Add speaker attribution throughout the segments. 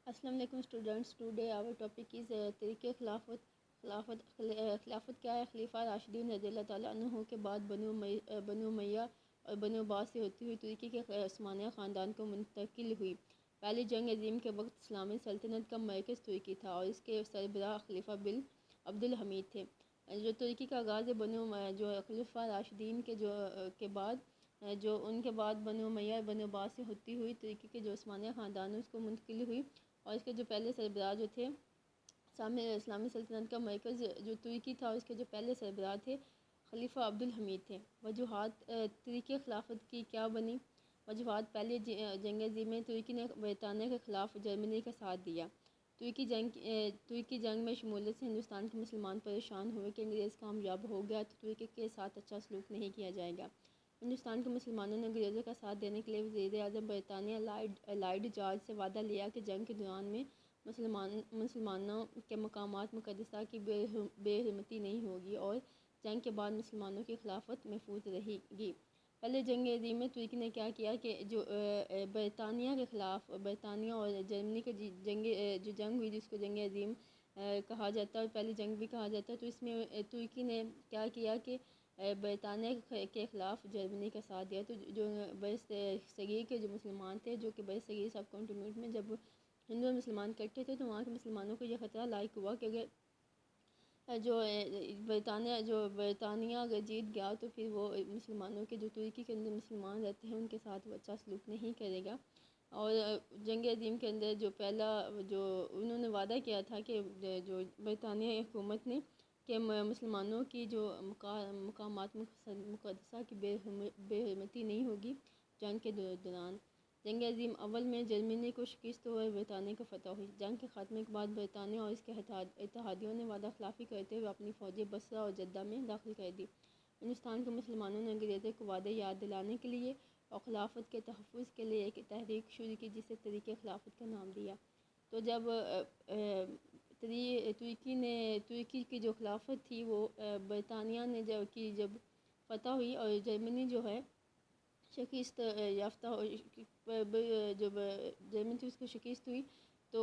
Speaker 1: السلام علیکم students. Today our topic is طریقے خلافت کیا ہے؟ خلیفہ راشدین رضی اللہ تعالیٰ عنہ کے بعد بنو امیہ اور بنو عباس سے ہوتی ہوئی ترکی کے عثمانیہ خاندان کو منتقل ہوئی. پہلی جنگ عظیم کے وقت اسلامی سلطنت کا مرکز ترکی تھا اور اس کے سربراہ خلیفہ عبد الحمید تھے. جو ترکی کا آغاز جو خلفاء راشدین کے بعد ان کے بعد بنو امیہ اور بنو عباس سے ہوتی ہوئی ترکی کے جو عثمانیہ خاندان اس کو منتقل ہوئی. اور اس کے جو پہلے سربراہ جو تھے اسلامی سلطنت کا مرکز جو ترکی تھا، اس کے جو پہلے سربراہ تھے خلیفہ عبد الحمید تھے. وجوہات ترکی خلافت کی کیا بنی؟ وجوہات: پہلی جنگ عظیم میں ترکی نے برطانیہ کے خلاف جرمنی کا ساتھ دیا. ترکی جنگ میں شمولیت سے ہندوستان کے مسلمان پریشان ہوئے کہ انگریز کامیاب ہو گیا تو ترکی کے ساتھ اچھا سلوک نہیں کیا جائے گا. ہندوستان کے مسلمانوں نے انگریزوں کا ساتھ دینے کے لیے وزیر اعظم برطانیہ لارڈ جارج سے وعدہ لیا کہ جنگ کے دوران میں مسلمانوں کے مقامات مقدسہ کی بے حرمتی نہیں ہوگی اور جنگ کے بعد مسلمانوں کی خلافت محفوظ رہے گی. پہلے جنگ عظیم میں ترکی نے کیا کیا کہ جو برطانیہ کے خلاف برطانیہ اور جرمنی کی جنگ ہوئی، جس کو جنگ عظیم کہا جاتا ہے اور پہلی جنگ بھی کہا جاتا ہے، تو اس میں ترکی نے کیا کیا کہ برطانیہ کے خلاف جرمنی کا ساتھ دیا. تو جو برصغیر کے جو مسلمان تھے، جو کہ برصغیر سب کانٹیننٹ میں جب ہندو اور مسلمان اکٹھے تھے، تو وہاں کے مسلمانوں کو یہ خطرہ لاحق ہوا کہ اگر برطانیہ اگر جیت گیا تو پھر وہ مسلمانوں کے جو ترکی کے اندر مسلمان رہتے ہیں ان کے ساتھ وہ اچھا سلوک نہیں کرے گا. اور جنگ عظیم کے اندر جو پہلا جو انہوں نے وعدہ کیا تھا کہ جو برطانیہ حکومت نے کہ مسلمانوں کی جو مقامات مقدسہ کی بے حرمتی نہیں ہوگی جنگ کے دوران. جنگ عظیم اول میں جرمنی کو شکست اور برطانیہ کو فتح ہوئی. جنگ کے خاتمے کے بعد برطانیہ اور اس کے اتحادیوں نے وعدہ خلافی کرتے ہوئے اپنی فوجیں بصرہ اور جدہ میں داخل کر دی. ہندوستان کے مسلمانوں نے انگریزوں کو وعدے یاد دلانے کے لیے اور خلافت کے تحفظ کے لیے ایک تحریک شروع کی جسے طریقے خلافت کا نام دیا. تو جب ترکی کی جو خلافت تھی وہ برطانیہ نے جب فتح ہوئی اور جرمنی جو ہے شکست یافتہ جب جرمنی تھی اس کو شکست ہوئی، تو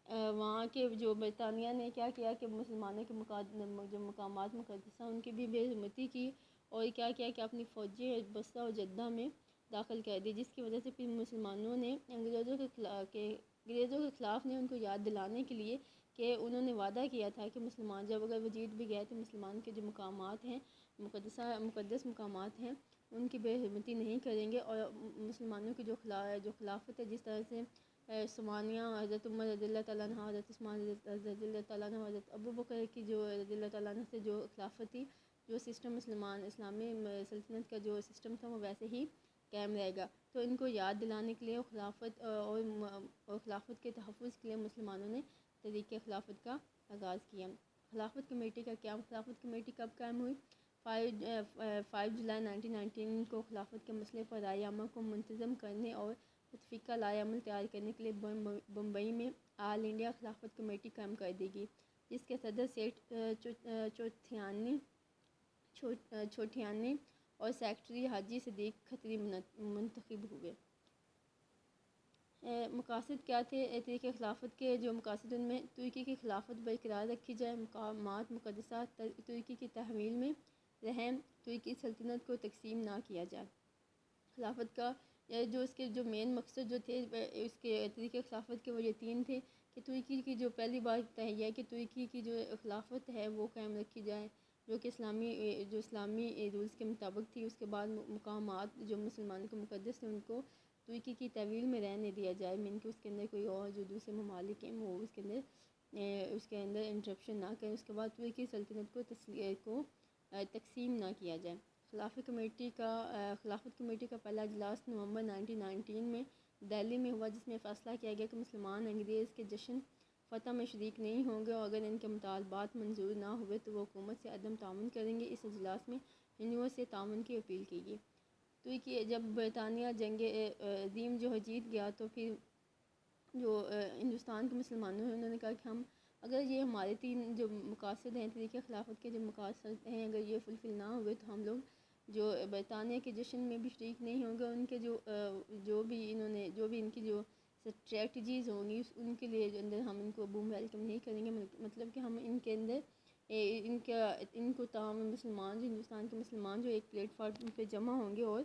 Speaker 1: وہاں کے جو برطانیہ نے کیا کیا کہ مسلمانوں کے جو مقامات مقدسہ ان کی بھی بے حرمتی کی اور کیا کیا کہ اپنی فوجیں بصرہ اور جدہ میں داخل کر دی، جس کی وجہ سے پھر مسلمانوں نے انگریزوں کے خلاف نے ان کو یاد دلانے کے لیے کہ انہوں نے وعدہ کیا تھا کہ مسلمان جب اگر وہ جیت بھی گئے تو مسلمان کے جو مقامات ہیں مقدس مقامات ہیں ان کی بے حرمتی نہیں کریں گے. اور مسلمانوں کی جو خلافت ہے، جس طرح سے عثمانیہ حضرت عمر رضی اللہ تعالیٰ عنہ، حضرت عثمان رضی اللہ تعالیٰ عنہ، حضرت ابو بکر کی جو رضی اللہ تعالیٰ عنہ سے جو خلافت تھی، جو سسٹم اسلامی سلطنت کا جو سسٹم تھا وہ ویسے ہی قائم رہے گا. تو ان کو یاد دلانے کے لیے خلافت اور خلافت کے تحفظ کے لیے مسلمانوں نے طریقے خلافت کا آغاز کیا. خلافت کمیٹی کا قیام. خلافت کمیٹی کب قائم ہوئی؟ 5 جولائی 1919 کو خلافت کے مسئلے پر رائے عامہ کو منتظم کرنے اور متفقہ رائے عمل تیار کرنے کے لیے بمبئی میں آل انڈیا خلافت کمیٹی قائم کر دی گئی، جس کے صدر سیٹھ چھوٹیانی اور سیکرٹری حاجی صدیق کھتری منتخب ہوئے. مقاصد کیا تھے طریقے خلافت کے؟ جو مقاصد ان میں ترکی کی خلافت برقرار رکھی جائے، مقامات مقدسہ ترکی کی تحویل میں رہیں، ترکی سلطنت کو تقسیم نہ کیا جائے. خلافت کا اس کے جو مین مقصد جو تھے اس کے طریقے خلافت کے وہ یہ 3 تھے کہ ترکی کی جو پہلی بات تہیہ ہے کہ ترکی کی جو خلافت ہے وہ قائم رکھی جائے، جو کہ اسلامی رولز کے مطابق تھی. اس کے بعد مقامات جو مسلمانوں کے مقدس ہیں ان کو ترکی کی تحویل میں رہنے دیا جائے، من کہ اس کے اندر کوئی اور جو دوسرے ممالک ہیں وہ اس کے اندر انٹرپشن نہ کریں. اس کے بعد ترکی سلطنت کو تقسیم نہ کیا جائے. خلافت کمیٹی کا پہلا اجلاس نومبر 1919 میں دہلی میں ہوا، جس میں فیصلہ کیا گیا کہ مسلمان انگریز کے جشن فتح میں شریک نہیں ہوں گے اور اگر ان کے مطالبات منظور نہ ہوئے تو وہ حکومت سے عدم تعاون کریں گے. اس اجلاس میں ہندوؤں سے تعاون کی اپیل کی گئی. تو جب برطانیہ جنگ عظیم جو جیت گیا تو پھر جو ہندوستان کے مسلمانوں ہیں انہوں نے کہا کہ ہم اگر یہ ہمارے 3 جو مقاصد ہیں طریقے خلافت کے جو مقاصد ہیں اگر یہ فلفل نہ ہوئے تو ہم لوگ جو برطانیہ کے جشن میں بھی شریک نہیں ہوں گے. ان کے جو بھی ان کی جو اسٹریٹجیز ہوں گی ان کے لیے جو اندر ہم ان کو بوم ویلکم نہیں کریں گے، مطلب کہ ہم ان کے اندر ان کو تمام مسلمان جو ہندوستان کے مسلمان جو ایک پلیٹ فارم پہ جمع ہوں گے اور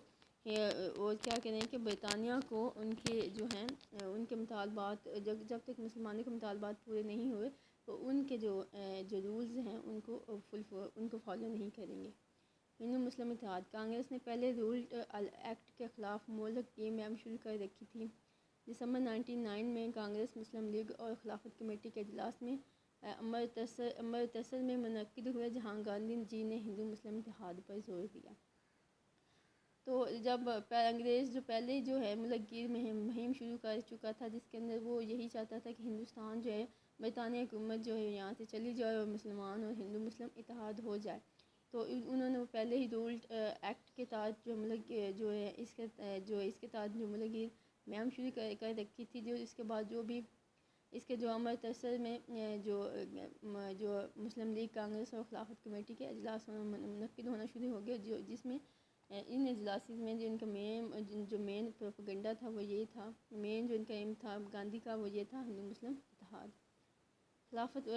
Speaker 1: کیا کریں کہ برطانیہ کو ان کے جو ہیں ان کے مطالبات جب تک مسلمانوں کے مطالبات پورے نہیں ہوئے تو ان کے جو رولز ہیں ان کو فالو نہیں کریں گے۔ ہندو مسلم اتحاد کانگریس نے پہلے رول ایکٹ کے خلاف مہلک کی مہم شروع کر رکھی تھی۔ دسمبر 1999 میں کانگریس، مسلم لیگ اور خلافت کمیٹی کے اجلاس میں امرتسر میں منعقد ہوئے، جہاں گاندھی جی نے ہندو مسلم اتحاد پر زور دیا۔ تو جب انگریز جو پہلے جو ہے ملک گیر مہم شروع کر چکا تھا، جس کے اندر وہ یہی چاہتا تھا کہ ہندوستان جو ہے برطانیہ حکومت جو ہے یہاں سے چلی جائے اور مسلمان اور ہندو مسلم اتحاد ہو جائے، تو انہوں نے پہلے ہی رول ایکٹ کے تحت جو ملک جو ہے اس کے تحت جو ملک گیر مہم شروع کر رکھی تھی، جو اس کے بعد جو بھی اس کے جو امرتسر میں جو مسلم لیگ، کانگریس اور خلافت کمیٹی کے اجلاس منعقد ہونا شروع ہو گئے، جس میں ان اجلاس میں جو ان کا مین پروپیگنڈا تھا وہ یہ تھا، مین جو ان کا ایم تھا گاندھی کا وہ یہ تھا ہندو مسلم اتحاد۔ خلافت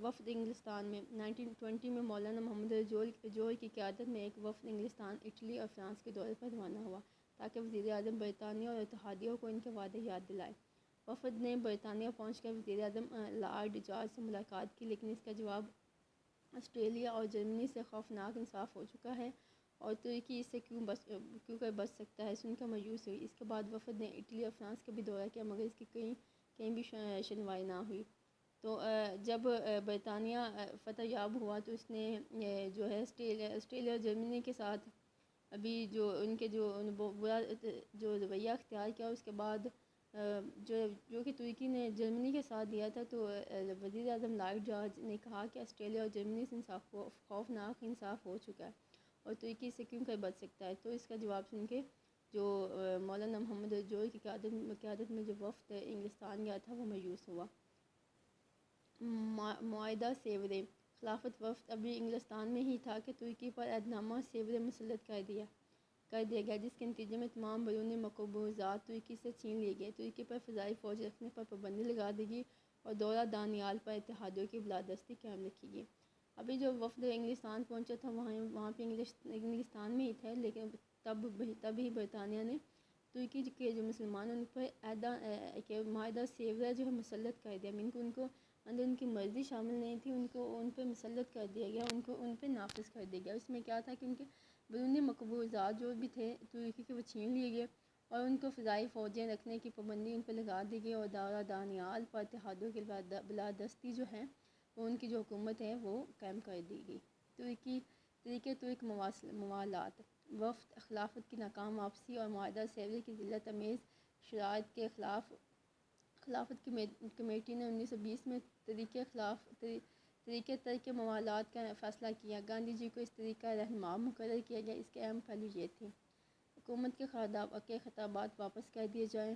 Speaker 1: وفد انگلستان میں 1920 میں مولانا محمد جوہر کی قیادت میں ایک وفد انگلستان، اٹلی اور فرانس کے دورے پر روانہ ہوا تاکہ وزیر اعظم برطانیہ اور اتحادیوں کو ان کے وعدے یاد دلائے۔ وفد نے برطانیہ پہنچ کر وزیر اعظم لارڈ جارج سے ملاقات کی، لیکن اس کا جواب آسٹریلیا اور جرمنی سے خوفناک انصاف ہو چکا ہے اور ترکی اس سے کیوں کر بچ سکتا ہے سن کر مایوس ہوئی۔ اس کے بعد وفد نے اٹلی اور فرانس کا بھی دورہ کیا، مگر اس کی کہیں بھی سنوائی نہ ہوئی۔ تو جب برطانیہ فتح یاب ہوا تو اس نے جو ہے آسٹریلیا اور جرمنی کے ساتھ ابھی جو ان کے جو برا جو رویہ اختیار کیا، اس کے بعد جو کہ ترکی نے جرمنی کے ساتھ دیا تھا، تو وزیر اعظم لارڈ جارج نے کہا کہ آسٹریلیا اور جرمنی سے خوفناک انصاف ہو چکا ہے اور ترکی سے کیوں کر بچ سکتا ہے۔ تو اس کا جواب سن کے جو مولانا محمد جوہر کی قیادت میں جو وفد انگلستان گیا تھا وہ مایوس ہوا۔ معاہدہ سیورے خلافت وفد ابھی انگلستان میں ہی تھا کہ ترکی پر عہد نامہ سیورے مسلط کر دیا گیا، جس کے نتیجے میں تمام بیرونی مقبوضات ترکی سے چھین لیے گئے۔ ترکی پر فضائی فوج رکھنے پر پابندی لگا دی گئی اور دورہ دانیال پر اتحادیوں کی بالادستی قائم رکھی گئی۔ ابھی جو وفد انگلستان پہنچا تھا وہاں پہ انگلستان میں ہی تھے، لیکن تب ہی برطانیہ نے ترکی کے جو مسلمان ان پر معاہدہ سیورہ جو ہے مسلط کر دیا۔ ان کو اندر ان کی مرضی شامل نہیں تھی، ان پہ مسلط کر دیا گیا، ان پہ نافذ کر دیا گیا۔ اس میں کیا تھا کہ ان کے بیرونی مقبوضات جو بھی تھے ترکی کے وہ چھین لیے گئے اور ان کو فضائی فوجیں رکھنے کی پابندی ان پہ لگا دی گئی اور دورہ دانیال پر اتحادیوں کی بالادستی جو ہے وہ ان کی جو حکومت ہے وہ قائم کر دی گئی۔ ترک موالات وفد خلافت کی ناکام واپسی اور معاہدہ سیورے کی ذلت امیز شرائط کے خلاف خلافت کمیٹی نے 1920 میں طریقے ترک موالات کا فیصلہ کیا۔ گاندھی جی کو اس طریقہ رہنما مقرر کیا گیا۔ اس کے اہم پہلو یہ تھے: حکومت کے خطابات واپس کر دیے جائیں،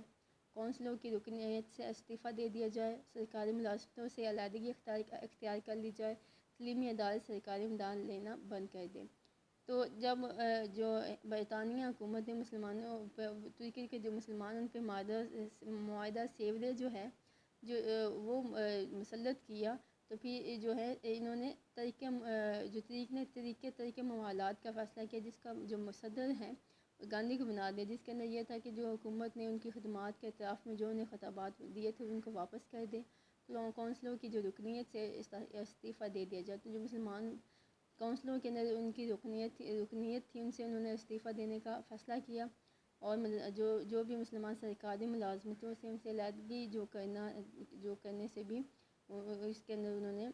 Speaker 1: کونسلوں کی رکنیت سے استعفیٰ دے دیا جائے، سرکاری ملازمتوں سے علیحدگی اختیار کر لی جائے، تعلیمی ادارے سرکاری امداد لینا بند کر دیں۔ تو جب جو برطانیہ حکومت نے ترکی کے جو مسلمان ان پہ معاہدہ سیورے جو ہے وہ مسلط کیا، تو پھر جو ہے انہوں نے طریقے موالات کا فیصلہ کیا، جس کا جو مصدر ہے گاندھی کو بنا دیا، جس کے اندر یہ تھا کہ جو حکومت نے ان کی خدمات کے اطراف میں جو انہیں خطابات دیے تھے ان کو واپس کر دے، کونسلوں کی جو رکنیت سے استعفیٰ دے دیا جائے۔ تو جو مسلمان کونسلوں کے اندر ان کی رکنیت تھی ان سے انہوں نے استعفیٰ دینے کا فیصلہ کیا، اور جو بھی مسلمان سرکاری ملازمتوں سے ان سے علیحدگی جو کرنے سے بھی اس کے اندر انہوں نے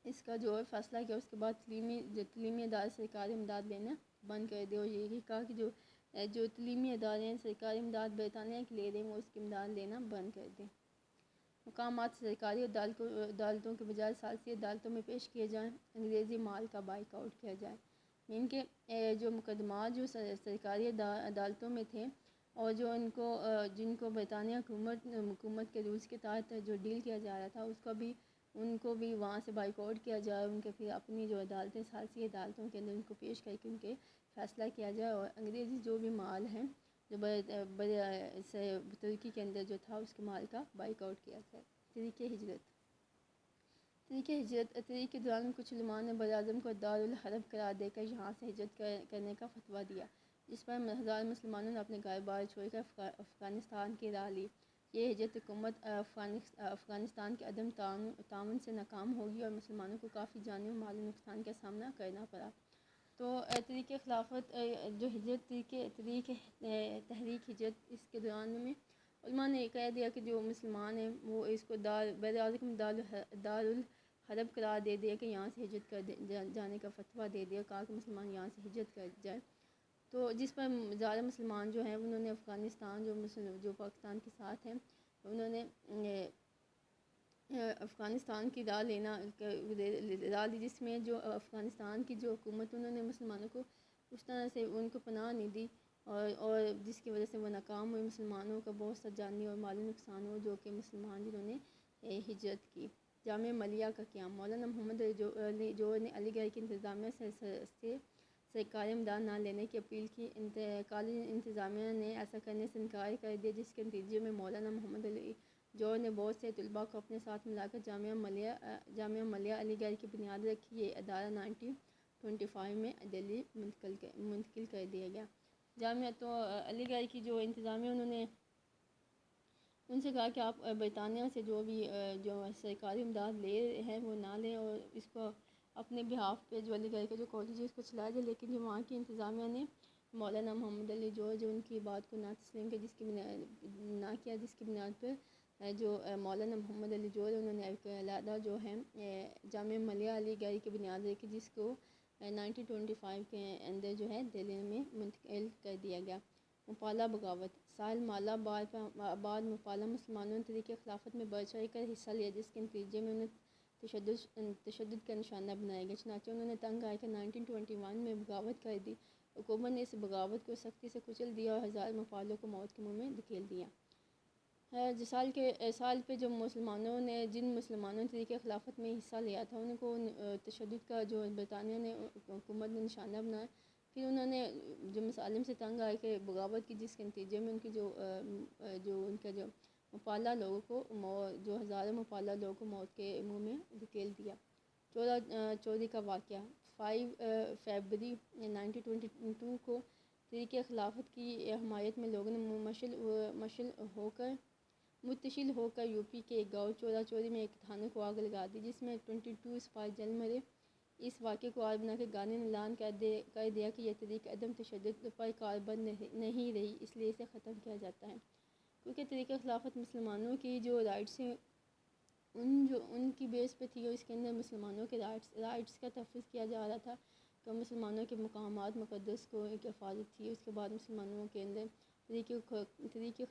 Speaker 1: اس کا جو فیصلہ کیا۔ اس کے بعد تعلیمی ادارے سرکاری امداد لینا بند کر دے اور یہ کہا کہ جو تعلیمی ادارے ہیں سرکاری امداد برطانیہ کے لے رہے ہیں وہ اس کی امداد لینا بند کر دیں۔ مقامات سرکاری عدالتوں کے بجائے ثالثی عدالتوں میں پیش کیے جائیں، انگریزی مال کا بائیکاٹ کیا جائے۔ ان کے جو مقدمات جو سرکاری عدالتوں میں تھے اور جن کو برطانیہ حکومت کے رولز کے تحت جو ڈیل کیا جا رہا تھا ان کو بھی وہاں سے بائیکاٹ کیا جائے، ان کے پھر اپنی جو عدالتیں ثالثی عدالتوں کے اندر ان کو پیش کر کے ان کے فیصلہ کیا جائے، اور انگریزی جو بھی مال ہیں جو بڑے سے ترکی کے اندر جو تھا اس کے مال کا بائک آؤٹ کیا تھا۔ طریقِ ہجرت طریق کے دوران کچھ علماء نے براعظم کو دارالحرب قرار دے کر یہاں سے ہجرت کرنے کا فتویٰ دیا، جس پر ہزار مسلمانوں نے اپنے گھر بار چھوڑ کر افغانستان کی راہ لی۔ یہ ہجرت حکومت افغانستان کے عدم تعاون سے ناکام ہوگی اور مسلمانوں کو کافی جانی و مالی نقصان کا سامنا کرنا پڑا۔ تو طریق خلافت جو ہجرت تحریک ہجرت، اس کے دوران میں علماء نے کہہ دیا کہ جو مسلمان ہیں وہ اس کو براعظم دارالحرب قرار دے دیا کہ یہاں سے ہجرت جانے کا فتویٰ دے دیا، کہا کہ مسلمان یہاں سے ہجرت کر جائے۔ تو جس پر زیادہ مسلمان جو ہیں انہوں نے افغانستان جو پاکستان کے ساتھ ہیں انہوں نے افغانستان کی راہ لی، جس میں جو افغانستان کی جو حکومت انہوں نے مسلمانوں کو اس طرح سے ان کو پناہ نہیں دی اور جس کی وجہ سے وہ ناکام ہوئے، مسلمانوں کا بہت سا جانی اور مالی نقصان ہو، جو کہ مسلمان جنہوں نے ہجرت کی۔ جامعہ ملیہ کا قیام، مولانا محمد جو نے علی گڑھ کی انتظامیہ سے سرکاری امداد نہ لینے کی اپیل کی، کالج انتظامیہ نے ایسا کرنے سے انکار کر دیا، جس کے نتیجے میں مولانا محمد علی جو نے بہت سے طلباء کو اپنے ساتھ ملا کر جامعہ ملیہ علی گڑھ کی بنیاد رکھی۔ یہ ادارہ 1925 میں دہلی منتقل کر دیا گیا۔ جامعہ تو علی گڑھ کی جو انتظامیہ انہوں نے ان سے کہا کہ آپ برطانیہ سے جو سرکاری امداد لے رہے ہیں وہ نہ لیں اور اس کو اپنے بہاف پہ جو علی گڑھ کے جو کالج ہے اس کو چلایا جائے، لیکن جو وہاں کی انتظامیہ نے مولانا محمد علی جو ان کی بات کو نہ تسلیم کیا، جس کی بنیاد پر جو مولانا محمد علی جو انہوں نے ایک علیحدہ جو ہے جامعہ ملیہ علی گڑھ کی بنیاد رکھی، جس کو 1925 کے اندر جو ہے دہلی میں منتقل کر دیا گیا۔ مپالہ بغاوت، ساحل مالا بعد مپالہ مسلمانوں نے طریق خلافت میں بڑھ چڑھ کر حصہ لیا، جس کے نتیجے میں انہیں تشدد کا نشانہ بنایا گیا، چنانچہ انہوں نے تنگ آ کر 1921 میں بغاوت کر دی۔ حکومت نے اس بغاوت کو سختی سے کچل دیا اور ہزار مپالوں کو موت کے منہ میں دھکیل دیا۔ سال پہ جن مسلمانوں نے طریق خلافت میں حصہ لیا تھا ان کو تشدد کا جو برطانیہ نے حکومت نے نشانہ بنایا، پھر انہوں نے جو مسالم سے تنگ آئے کہ بغاوت کی، جس کے نتیجے میں ان کی ان کا جو مپالہ لوگوں کو جو ہزاروں مپالہ لوگوں کو موت کے منہ میں دھکیل دیا۔ چوری کا واقعہ، 5 فروری 1922 کو طریق خلافت کی حمایت میں لوگوں نے متشل ہو کر یو پی کے ایک گاؤں چوری میں ایک تھانے کو آگ لگا دی، جس میں 22 سپاہی جل مرے۔ اس واقعے کو آڑ بنا کے گاندھی نے اعلان کر دیا کہ یہ طریق عدم تشدد پر کاربند نہیں رہی، اس لیے اسے ختم کیا جاتا ہے، کیونکہ طریق خلافت مسلمانوں کی جو رائٹس ہیں ان کی بیس پہ تھی اور اس کے اندر مسلمانوں کے رائٹس کا تحفظ کیا جا رہا تھا کہ مسلمانوں کے مقامات مقدس کو ایک حفاظت تھی۔ اس کے بعد مسلمانوں کے اندر طریق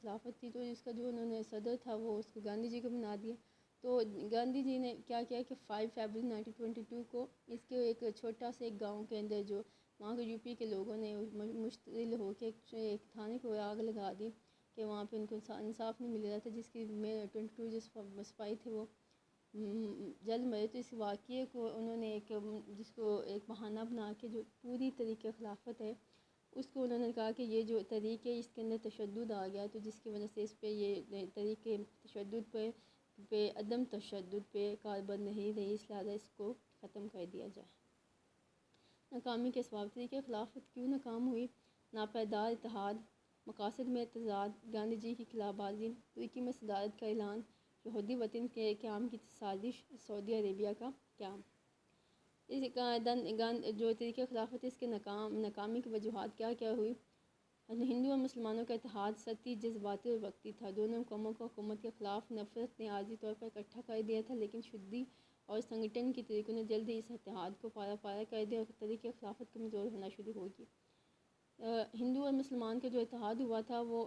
Speaker 1: خلافت تھی، تو اس کا جو انہوں نے صدر تھا وہ اس کو گاندھی جی کو بنا دیا۔ تو گاندھی جی نے کیا کیا کہ 5 فروری 1922 کو اس کے ایک چھوٹا سے ایک گاؤں کے اندر جو وہاں کے یو پی کے لوگوں نے مشتعل ہو کے ایک تھانے کو آگ لگا دی کہ وہاں پہ ان کو انصاف نہیں مل رہا تھا، جس کی میں 22 جو سپاہی تھے وہ جل مرے۔ تو اس واقعے کو انہوں نے جس کو ایک بہانہ بنا کے جو پوری طریق خلافت ہے اس کو انہوں نے کہا کہ یہ جو طریق ہے اس کے اندر تشدد آ گیا، تو جس کی وجہ سے اس پہ یہ طریق تشدد پہ عدم تشدد پہ کاربند نہیں رہی، اس لہٰذا اس کو ختم کر دیا جائے۔ ناکامی کے اسباب، طریق خلافت کیوں ناکام ہوئی؟ ناپائیدار اتحاد، مقاصد میں تضاد، گاندھی جی کی خلاف بازی، ترکی میں صدارت کا اعلان، یہودی وطن کے قیام کی سازش، سعودی عربیہ کا قیام۔ اس جو طریق خلافت اس کے ناکامی کی وجوہات کیا ہوئی؟ ہندو اور مسلمانوں کا اتحاد سطحی، جذباتی اور وقتی تھا۔ دونوں قوموں کو حکومت کے خلاف نفرت نے عارضی طور پر اکٹھا کر دیا تھا، لیکن شدی اور سنگٹن کے طریقوں نے جلد ہی اس اتحاد کو پارا کر دیا اور طریق خلافت کمزور ہونا شروع ہوگی۔ ہندو اور مسلمان کا جو اتحاد ہوا تھا وہ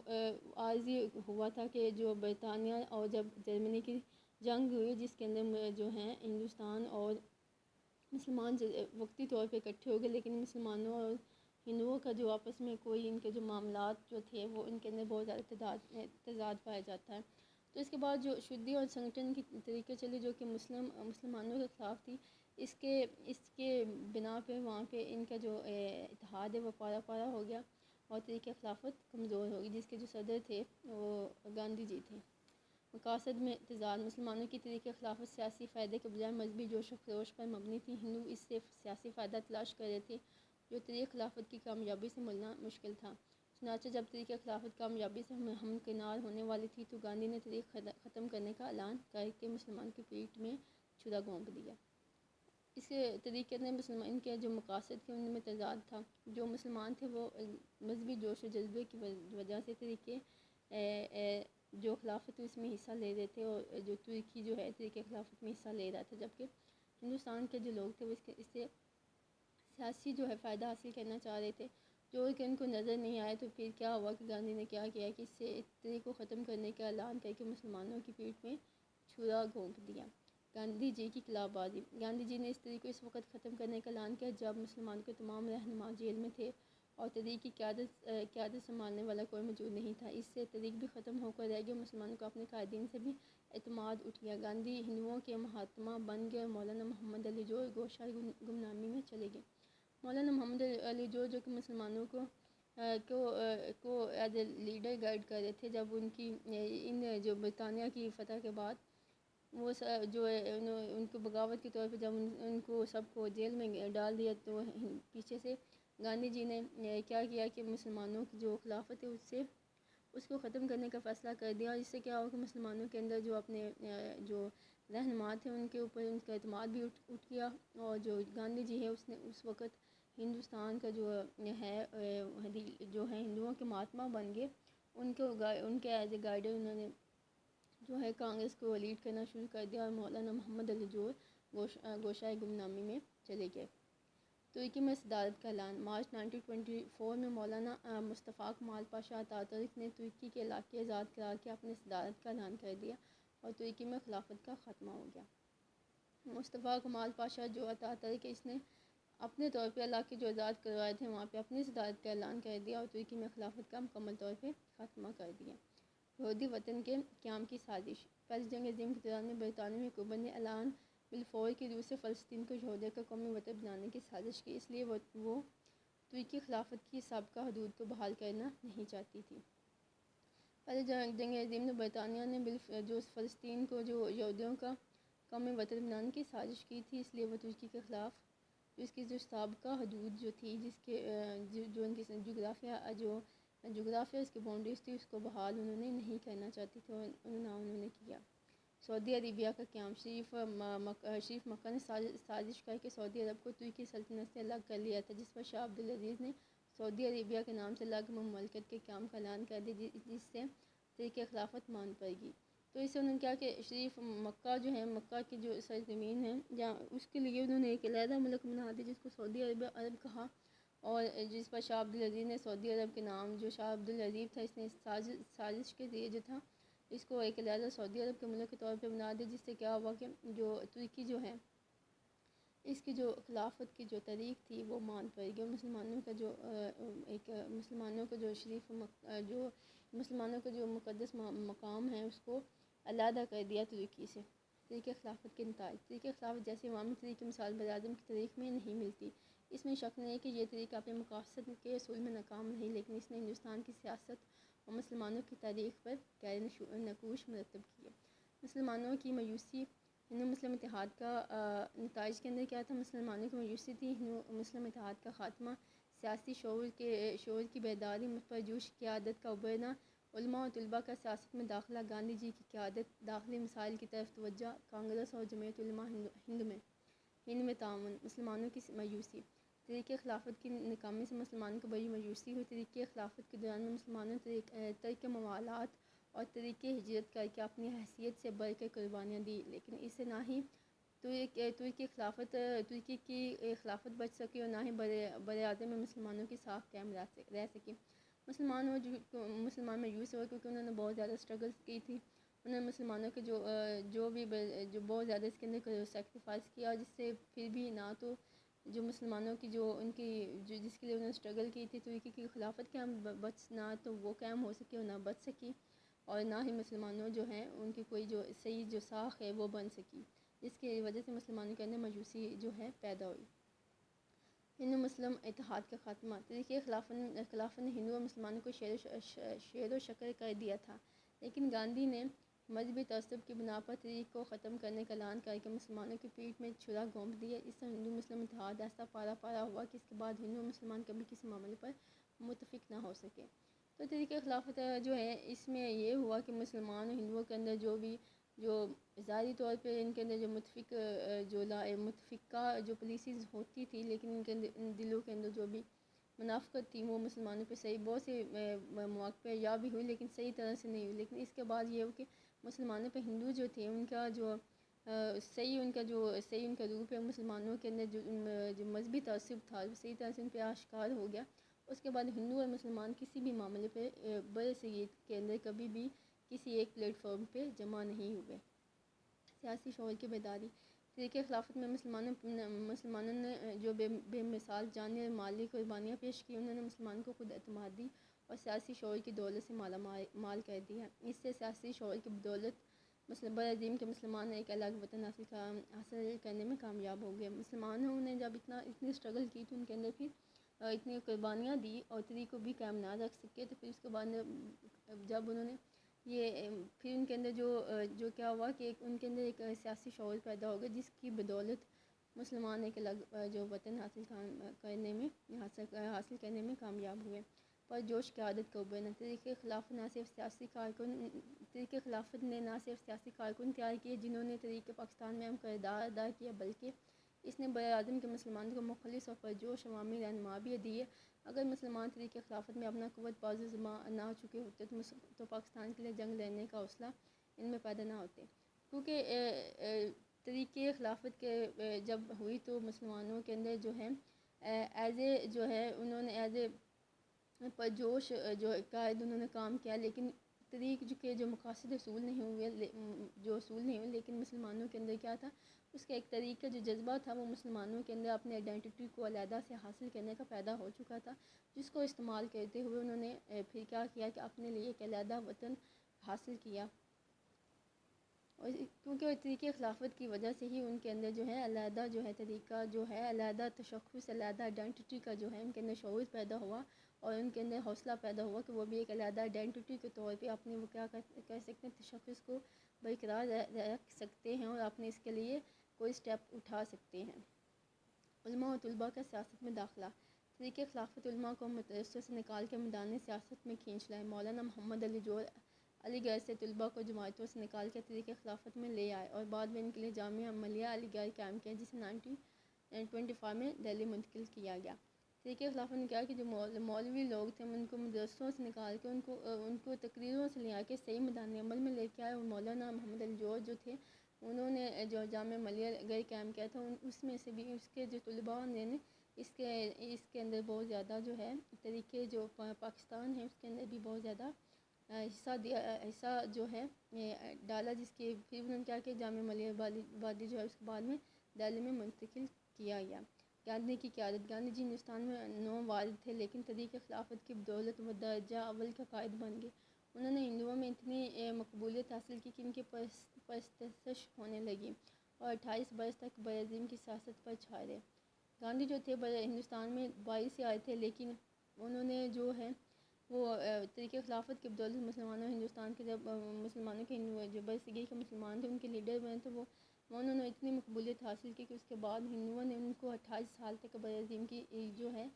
Speaker 1: عارضی ہوا تھا کہ جو برطانیہ اور جب جرمنی کی جنگ ہوئی، جس کے اندر جو ہیں ہندوستان اور مسلمان وقتی طور پہ اکٹھے ہو گئے، لیکن مسلمانوں اور ہندوؤں کا جو آپس میں کوئی ان کے جو معاملات جو تھے وہ ان کے اندر بہت زیادہ تضاد پایا جاتا ہے۔ تو اس کے بعد جو شدی اور سنگٹن کی طریقے چلی جو کہ مسلمانوں کے خلاف تھی، اس کے بنا پہ وہاں پہ ان کا جو اتحاد ہے وہ پارا ہو گیا اور طریقہ خلافت کمزور ہوگی، جس کے جو صدر تھے وہ گاندھی جی تھے۔ مقاصد میں تضاد، مسلمانوں کی طریقہ خلافت سیاسی فائدے کے بجائے مذہبی جوش و خروش پر مبنی تھی۔ ہندو اس سے سیاسی فائدہ تلاش کر رہے تھے جو طریقہ خلافت کی کامیابی سے ملنا مشکل تھا۔ چنانچہ جب طریقہ خلافت کامیابی سے ہمکنار ہونے والی تھی تو گاندھی نے طریق ختم کرنے کا اعلان کر کے مسلمان کی پیٹھ میں چھرا گھونپ دیا۔ اس طریقے نے ان کے جو مقاصد تھے ان میں تضاد تھا۔ جو مسلمان تھے وہ مذہبی جوش و جذبے کی وجہ سے طریقے جو خلافت اس میں حصہ لے رہے تھے، اور جو ترکی جو ہے طریقہ خلافت میں حصہ لے رہا تھا، جبکہ ہندوستان کے جو لوگ تھے وہ اس سے سیاسی جو ہے فائدہ حاصل کرنا چاہ رہے تھے، جو کہ ان کو نظر نہیں آئے۔ تو پھر کیا ہوا کہ گاندھی نے کیا کیا کہ اس سے طریق کو ختم کرنے کا اعلان کر کے مسلمانوں کی پیٹھ میں چھرا گھونپ دیا۔ گاندھی جی کی خلاف بازی، گاندھی جی نے اس طریق کو اس وقت ختم کرنے کا اعلان کیا جب مسلمانوں کے تمام رہنما جیل میں تھے اور تحریک کی قیادت سنبھالنے والا کوئی موجود نہیں تھا۔ اس سے تحریک بھی ختم ہو کر رہ گئی، مسلمانوں کو اپنے قائدین سے بھی اعتماد اٹھ گیا۔ گاندھی ہندوؤں کے مہاتما بن گئے اور مولانا محمد علی جوہر گوشہ گمنامی میں چلے گئے۔ مولانا محمد علی جوہر جو کہ مسلمانوں کو ایز اے لیڈر گائیڈ کر رہے تھے، جب ان جو برطانیہ کی فتح کے بعد وہ جو ہے ان کو بغاوت کے طور پہ جب ان کو سب کو جیل میں ڈال دیا، تو پیچھے سے گاندھی جی نے کیا کیا کہ مسلمانوں کی جو خلافت ہے اس کو ختم کرنے کا فیصلہ کر دیا، اور اس سے کیا ہوا کہ مسلمانوں کے اندر جو اپنے جو رہنما تھے ان کے اوپر ان کا اعتماد بھی اٹھ گیا، اور جو گاندھی جی ہے اس نے اس وقت ہندوستان کا جو ہے جو ہے ہندوؤں کے مہاتما بن گئے، ان کے ایز اے گائیڈر انہوں نے جو ہے کانگریس کو لیڈ کرنا شروع کر دیا، اور مولانا محمد علی جوہر گوشہ گمنامی میں چلے گئے۔ ترکی میں صدارت کا اعلان، مارچ 1924 میں مولانا مصطفیٰ کمال پاشا اتاترک نے ترکی کے علاقے آزاد کرا کے اپنے صدارت کا اعلان کر دیا اور ترکی میں خلافت کا خاتمہ ہو گیا۔ مصطفیٰ کمال پاشا جو اتاترک اس نے اپنے طور پہ علاقے جو آزاد کروائے تھے وہاں پہ اپنی صدارت کا اعلان کر دیا اور ترکی میں خلافت کا مکمل طور پہ خاتمہ کر دیا۔ یہودی وطن کے قیام کی سازش، پہلی جنگ عظیم کے دوران میں برطانوی حکومت نے اعلان بالفور کی روح سے فلسطین کو یہودیہ کا قومی وطن بنانے کی سازش کی، اس لیے وہ ترکی خلافت کی سابقہ حدود کو بحال کرنا نہیں چاہتی تھی۔ پہلی جنگ عظیم میں برطانیہ نے جو فلسطین کو جو یہودیوں کا قومی وطن بنانے کی سازش کی تھی، اس لیے وہ ترکی کے خلاف اس کی جو سابقہ حدود جو تھی، جس کے جو ان کی جغرافیہ اس کی باؤنڈریز تھی، اس کو بحال انہوں نے نہیں کرنا چاہتی تھی، اور انہوں نے کیا۔ سعودی عربیہ کا قیام، شریف مکہ نے سازش کر کے سعودی عرب کو ترکی سلطنت سے الگ کر لیا تھا، جس پر شاہ عبدالعزیز نے سعودی عربیہ کے نام سے الگ مملکت کے قیام کا اعلان کر دیا، جس سے طریقہ خلافت مان پڑ گئی۔ تو اس سے انہوں نے کیا کہ شریف مکہ جو ہے، مکہ کی جو سرزمین ہے جہاں اس کے لیے انہوں نے ایک علیحدہ ملک بنا دیا جس کو سعودی عرب کہا، اور جس پر شاہ عبدالعزیز نے سعودی عرب کے نام جو شاہ عبدالعزیز تھا، اس نے سازش کے ذریعے جو تھا اس کو ایک علیحدہ سعودی عرب کے ملک کے طور پہ بنا دیا، جس سے کیا ہوا کہ جو ترکی جو ہے اس کی جو خلافت کی جو تاریخ تھی وہ مان پڑ گئی، مسلمانوں کا جو مسلمانوں کا جو مسلمانوں کا جو مقدس مقام ہے اس کو علیحدہ کر دیا ترکی سے۔ طریقہ خلافت کے نتائج، طریقہ خلافت جیسی عوامی طریقے مثال براعظم کی تاریخ میں نہیں ملتی۔ اس میں شک نہیں ہے کہ یہ طریقہ اپنے مقاصد کے حصول میں ناکام نہیں، لیکن اس نے ہندوستان کی سیاست اور مسلمانوں کی تاریخ پر گہرے نقوش مرتب کیے۔ مسلمانوں کی مایوسی، ہندو مسلم اتحاد کا نتائج کے اندر کیا تھا؟ مسلمانوں کی مایوسی تھی، ہندو مسلم اتحاد کا خاتمہ، سیاسی شعور کی بیداری، پرجوش قیادت کا ابھرنا، علماء اور طلباء کا سیاست میں داخلہ، گاندھی جی کی قیادت، داخلی مسائل کی طرف توجہ، کانگریس اور جمعیت علماء ہند میں تعاون۔ مسلمانوں کی مایوسی، طریقہ خلافت کی ناکامی سے مسلمانوں کو بڑی مایوسی ہوئی۔ طریقہ خلافت کے دوران میں مسلمانوں نے ترک موالات اور طریقہ ہجرت کر کے اپنی حیثیت سے بڑھ کر قربانیاں دی، لیکن اس سے نہ ہی ترکی کی خلافت بچ سکی اور نہ ہی براعظم میں مسلمانوں کی ساکھ قائم رہ سکی۔ مسلمان مایوس ہوئے کیونکہ انہوں نے بہت زیادہ اسٹرگلس کی تھی، انہوں نے مسلمانوں کے جو بہت زیادہ اس کے اندر سیکریفائس کیا، جس سے پھر بھی نہ تو جو مسلمانوں کی جس کے لیے انہوں نے اسٹرگل کی تھی ترکی کی خلافت قائم نہ تو وہ قائم ہو سکی اور نہ بچ سکی، اور نہ ہی مسلمانوں جو ہیں ان کی کوئی جو صحیح جو ساکھ ہے وہ بن سکی، جس کی وجہ سے مسلمانوں کے اندر مایوسی جو ہے پیدا ہوئی۔ ہندو مسلم اتحاد کا خاتمہ۔ تحریک خلافت نے ہندو اور مسلمانوں کو شیر و شکر کر دیا تھا، لیکن گاندھی نے مذہبی تعصب کی بنا پر تحریک کو ختم کرنے کا اعلان کر کے مسلمانوں کی پیٹھ میں چھرا گھونپ دیا۔ اس سے ہندو مسلم اتحاد ایسا پارا پارا ہوا کہ اس کے بعد ہندو اور مسلمان کبھی کسی معاملے پر متفق نہ ہو سکے۔ تو تحریک خلافت جو ہے اس میں یہ ہوا کہ مسلمان اور ہندوؤں کے اندر جو ظاہری طور پہ ان کے اندر جو متفقہ جو پالیسیز ہوتی تھی، لیکن ان کے ان دلوں کے اندر جو بھی منافقت تھی وہ مسلمانوں پہ صحیح بہت سے مواقع پہ یا بھی ہوئی، لیکن صحیح طرح سے نہیں ہوئی۔ لیکن اس کے بعد یہ ہو کہ مسلمانوں پہ ہندو جو تھے ان کا جو صحیح ان کا روپ ہے، مسلمانوں کے اندر جو مذہبی تعصب تھا صحیح طرح سے ان پہ آشکار ہو گیا۔ اس کے بعد ہندو اور مسلمان کسی بھی معاملے پہ بر صغیر کے اندر کبھی بھی کسی ایک پلیٹ فارم پہ جمع نہیں ہوئے۔ سیاسی شعور کی بیداری۔ تحریک خلافت میں مسلمانوں نے جو بے مثال جانی اور مالی قربانیاں پیش کی، انہوں نے مسلمانوں کو خود اعتمادی اور سیاسی شعور کی دولت سے مال کر دیا۔ اس سے سیاسی شعور کی بدولت برعظیم کے مسلمان ایک الگ وطن حاصل کرنے میں کامیاب ہو گئے۔ مسلمانوں نے جب اتنی اسٹرگل کی تو ان کے اندر پھر اتنی قربانیاں دی اور تحریک کو بھی قائم نہ رکھ سکے، تو پھر اس کے بعد جب انہوں نے پھر ان کے اندر جو کیا ہوا کہ ان کے اندر ایک سیاسی شعور پیدا ہو گیا، جس کی بدولت مسلمان ایک الگ جو وطن حاصل کرنے میں کامیاب ہوئے۔ پر جوش قیادت کا ابھرنا۔ تحریک خلافت نے نہ صرف سیاسی کارکن تیار کیے جنہوں نے تحریک پاکستان میں اہم کردار ادا کیا، بلکہ اس نے براعظم کے مسلمانوں کو مخلص اور پرجوش عوامی رہنما بھی دیے۔ اگر مسلمان تحریک خلافت میں اپنا قوت بازو آزما نہ چکے ہوتے تو پاکستان کے لیے جنگ لڑنے کا حوصلہ ان میں پیدا نہ ہوتے، کیونکہ تحریک خلافت کے جب ہوئی تو مسلمانوں کے اندر جو ہے انہوں نے ایز اے پرجوش جو قائد انہوں نے کام کیا، لیکن تحریک کے جو مقاصد اصول نہیں ہوئے، لیکن مسلمانوں کے اندر کیا تھا، اس کا ایک طریق کا جو جذبہ تھا وہ مسلمانوں کے اندر اپنے آئیڈینٹی کو علیحدہ سے حاصل کرنے کا پیدا ہو چکا تھا، جس کو استعمال کرتے ہوئے انہوں نے پھر کیا کیا کہ اپنے لیے ایک علیحدہ وطن حاصل کیا۔ اور کیونکہ تحریک خلافت کی وجہ سے ہی ان کے اندر جو ہے علیحدہ جو ہے طریقہ جو ہے علیحدہ تشخص، علیحدہ آئیڈینٹی کا جو ہے ان کے اندر شعور پیدا ہوا، اور ان کے اندر حوصلہ پیدا ہوا کہ وہ بھی ایک علیحدہ آئیڈینٹی کے طور پہ اپنے وہ کیا کر سکتے ہیں، تشخص کو برقرار رکھ سکتے ہیں اور اپنے اس کے لیے کوئی سٹیپ اٹھا سکتے ہیں۔ علماء و طلباء کا سیاست میں داخلہ۔ تحریک خلافت علماء کو مدرسوں سے نکال کے میدان سیاست میں کھینچ لائے۔ مولانا محمد علی جوہر علی گڑھ سے طلباء کو جماعتوں سے نکال کے تحریک خلافت میں لے آئے اور بعد میں ان کے لیے جامعہ ملیہ علی گڑھ قائم کیا، جسے 1925 میں دہلی منتقل کیا گیا۔ تحریک خلافت نے کیا کہ جو مولوی لوگ تھے ان کو مدرسوں سے نکال کے ان کو تقریروں سے لے آ کے صحیح میدان عمل میں لے کے آئے، اور مولانا محمد علی جوہر جو تھے انہوں نے جو جامعہ ملیہ گڑھ قائم کیا تھا، اس میں سے بھی اس کے جو طلباء نے اس کے اندر بہت زیادہ جو ہے طریقے جو پاکستان ہے اس کے اندر بھی بہت زیادہ حصہ جو ہے ڈالا، جس کے پھر انہوں نے کیا کہ جامعہ ملیہ آبادی جو ہے اس کے بعد میں دہلی میں منتقل کیا گیا۔ گاندھی کی قیادت۔ گاندھی جی ہندوستان میں نو وارد تھے، لیکن تحریک خلافت کی بدولت وہ درجہ اول کا قائد بن گئے۔ انہوں نے ہندوؤں میں اتنی مقبولیت حاصل کی کہ ان کی پرستش ہونے لگی اور 28 برس تک برعظیم کی سیاست پر چھائے رہے۔ گاندھی جو تھے ہندوستان میں 22 سے آئے تھے، لیکن انہوں نے جو ہے وہ تحریک خلافت کی بدولت مسلمانوں ہندوستان کے جب مسلمانوں کے جو برصغیر کے مسلمان تھے ان کے لیڈر بنے تو انہوں نے اتنی مقبولیت حاصل کی کہ اس کے بعد ہندوؤں نے ان کو 28 سال تک برعظیم کی جو ہے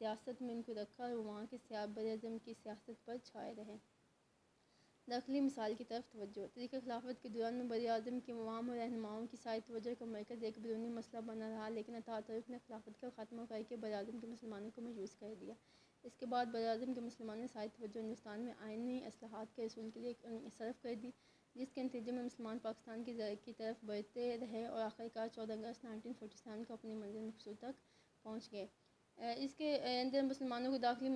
Speaker 1: سیاست میں ان کو رکھا اور وہاں کے برعظم کی سیاست پر چھائے رہے۔ داخلی مثال کی طرف توجہ۔ تحریک خلافت کے دوران میں براعظم کے عوام اور رہنماؤں کی ساری توجہ کا مرکز ایک بیرونی مسئلہ بنا رہا، لیکن اتاتürk نے خلافت کا خاتمہ کر کے براعظم کے مسلمانوں کو مایوس کر دیا۔ اس کے بعد براعظم کے مسلمانوں نے ساری توجہ ہندوستان میں آئینی اصلاحات کے حصول کے لیے صرف کر دی، جس کے نتیجے میں مسلمان پاکستان کی طرف بڑھتے رہے اور آخرکار 14 اگست 1947 کو اپنی منزل مقصود تک پہنچ گئے۔ اس کے اندر مسلمانوں کو داخلی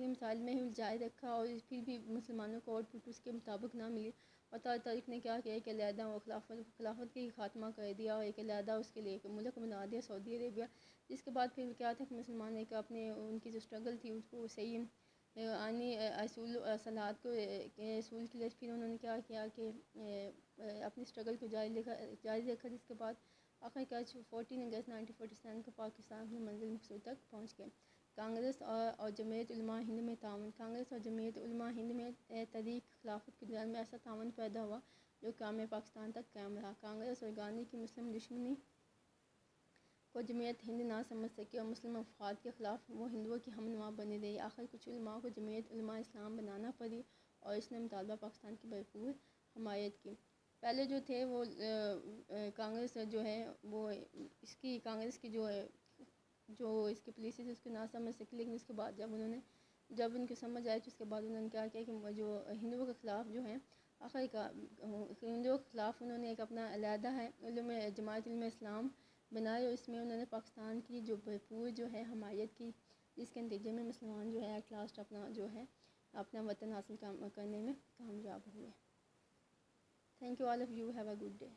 Speaker 1: مسائل میں ہی الجھائے رکھا اور پھر بھی مسلمانوں کو آؤٹ پٹ اس کے مطابق نہ ملی، اور اتاتürk نے کیا ایک علیحدہ خلافت کی خاتمہ کر دیا اور ایک علیحدہ اس کے لیے ایک ملک بنا دیا، سعودی عربیہ۔ جس کے بعد پھر کیا تھا کہ مسلمان ایک اپنے ان کی جو اسٹرگل تھی اس کو صحیح آئینی اصول و اصلاحات کو اصول کے لیے پھر انہوں نے کیا کیا کہ اپنی اسٹرگل کو جاری رکھا، جس کے بعد آخرکار 14 اگست 1947 کو پاکستان اپنی منزل مقصود تک پہنچ گئے۔ کانگریس اور جمعیت علماء ہند میں تعاون۔ کانگریس اور جمعیت علماء ہند میں تحریک خلافت کے دوران میں ایسا تعاون پیدا ہوا جو قیام پاکستان تک قائم رہا۔ کانگریس اور گاندھی کی مسلم دشمنی کو جمعیت ہند نہ سمجھ سکی اور مسلم مفاد کے خلاف وہ ہندوؤں کی ہم نوا بنی رہی۔ آخر کچھ علماء کو جمعیت علماء اسلام بنانا پڑی اور اس نے مطالبہ پاکستان کی بھرپور حمایت کی۔ پہلے جو تھے وہ کانگریس جو ہے وہ کانگریس کی جو اس کی پالیسیز اس کو نہ سمجھ سکی، لیکن اس کے بعد جب ان کو سمجھ آئی تو اس کے بعد انہوں نے کیا کیا کہ جو ہندوؤں کے خلاف جو ہے ہندوؤں کے خلاف انہوں نے ایک اپنا علیحدہ ہے جماعت علم اسلام بنائے اور اس میں انہوں نے پاکستان کی جو بھرپور جو ہے حمایت کی، جس کے نتیجے میں مسلمان جو ہے ایٹ لاسٹ اپنا وطن حاصل کرنے میں کامیاب ہوئے۔ Thank you all of you, have a good day.